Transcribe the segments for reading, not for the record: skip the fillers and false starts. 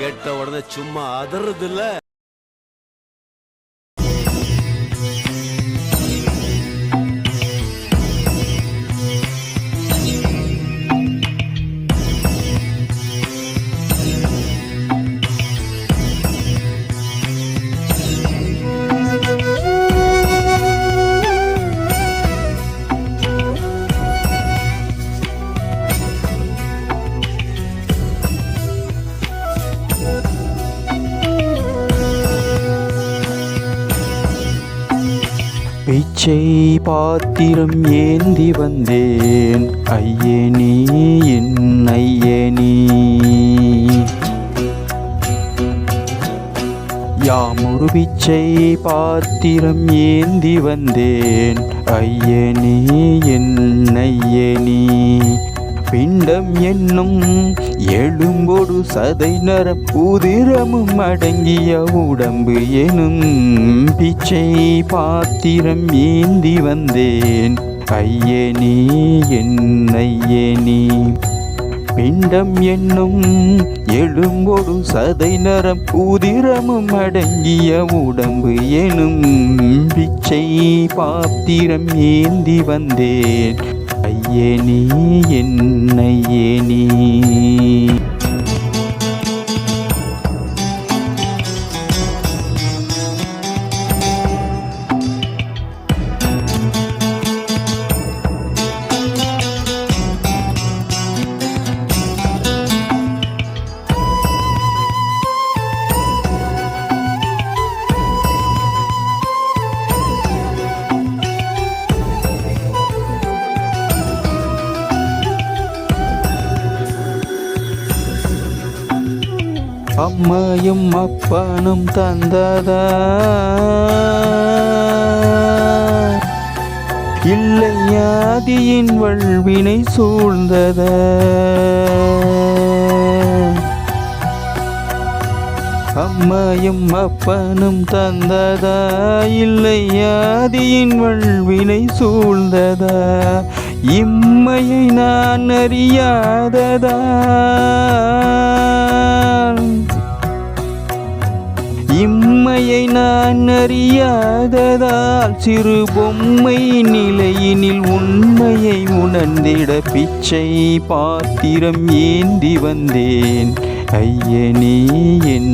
கேட்ட உடனே சும்மா அதறது இல்ல. பிச்சை பாத்திரம் ஏந்தி வந்தேன் ஐயனே என் ஐயனே. யாமொரு பிச்சை பாத்திரம் ஏந்தி வந்தேன் ஐயனே என் ஐயனே. பிண்டம் என்னும் எழும்பொடு சதை நரம் உதிரமும் அடங்கிய உடம்பு எனும் பிச்சை பாத்திரம் ஏந்தி வந்தேன் ஐயனே என் ஐயனே. பிண்டம் என்னும் எழும்பொடு சதை நரம் உதிரமும் அடங்கிய உடம்பு எனும் பிச்சை பாத்திரம் ஏந்தி வந்தேன் ஐயனே என் ஐயனே. அம்மையும் அப்பனும் தந்ததா இல்லை ஆதியின் வல்வினை சூழ்ந்ததா. அம்மையும் அப்பனும் தந்ததா இல்லை ஆதியின் வல்வினை சூழ்ந்ததா. இம்மையை நான் அறியாததா இம்மையை நான் அறியாததால் சிறு பொம்மை நிலையினில் உண்மையை உணர்ந்திட பிச்சை பாத்திரம் ஏந்தி வந்தேன் ஐயனே என்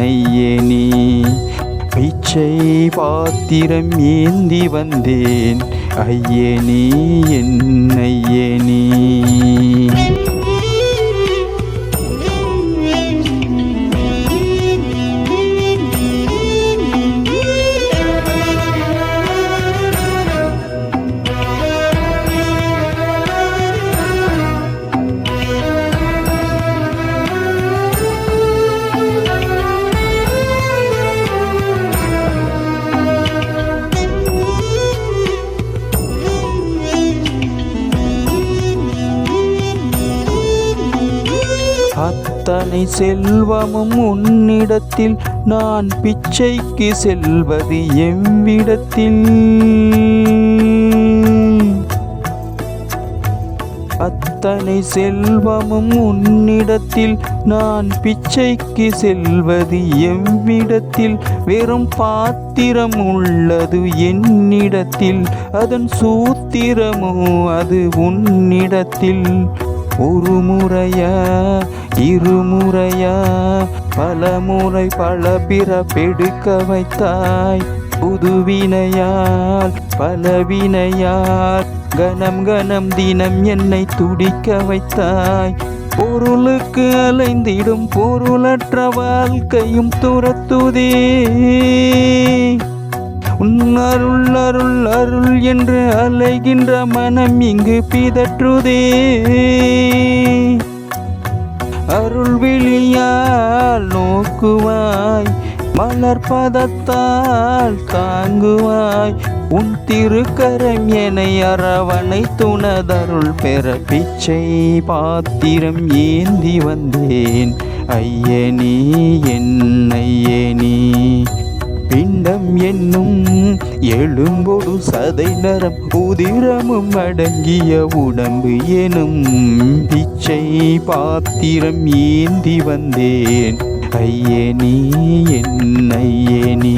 ஐயனே. பிச்சை பாத்திரம் ஏந்தி வந்தேன் ஐயனே என் ஐயனே. அத்தனை செல்வமும் உன்னிடத்தில் நான் பிச்சைக்கு செல்வது எவ்விடத்தில். அத்தனை செல்வமும் உன்னிடத்தில் நான் பிச்சைக்கு செல்வது எவ்விடத்தில். வெறும் பாத்திரம் உள்ளது என்னிடத்தில் அதன் சூத்திரமோ அது உன்னிடத்தில். ஒரு முறையா இருமுறையா பல முறை பல பிறப்பெடுக்க வைத்தாய். புதுவினையால் பலவினையால் கணம் கணம் தினம் என்னை துடிக்க வைத்தாய். பொருளுக்கு அலைந்திடும் பொருளற்ற வாழ்க்கையும் துரத்துதே. உன் அருள் அருள் அருள் என்று அலைகின்ற மனம் இங்கு பிதற்றுதே. அருள் விழியால் நோக்குவாய் மலர்பதத்தால் தாங்குவாய். உன் திருக்கரம் என அரவணை துணதருள் பெற பிச்சை பாத்திரம் ஏந்தி வந்தேன் ஐயனே என் ஐயனே. பிண்டம் என்னும் எழும்பொடு சதை நரம் உதிரமும் அடங்கிய உடம்பு எனும் பிச்சை பாத்திரம் ஏந்தி வந்தேன் ஐயே நீ என் ஐயே நீ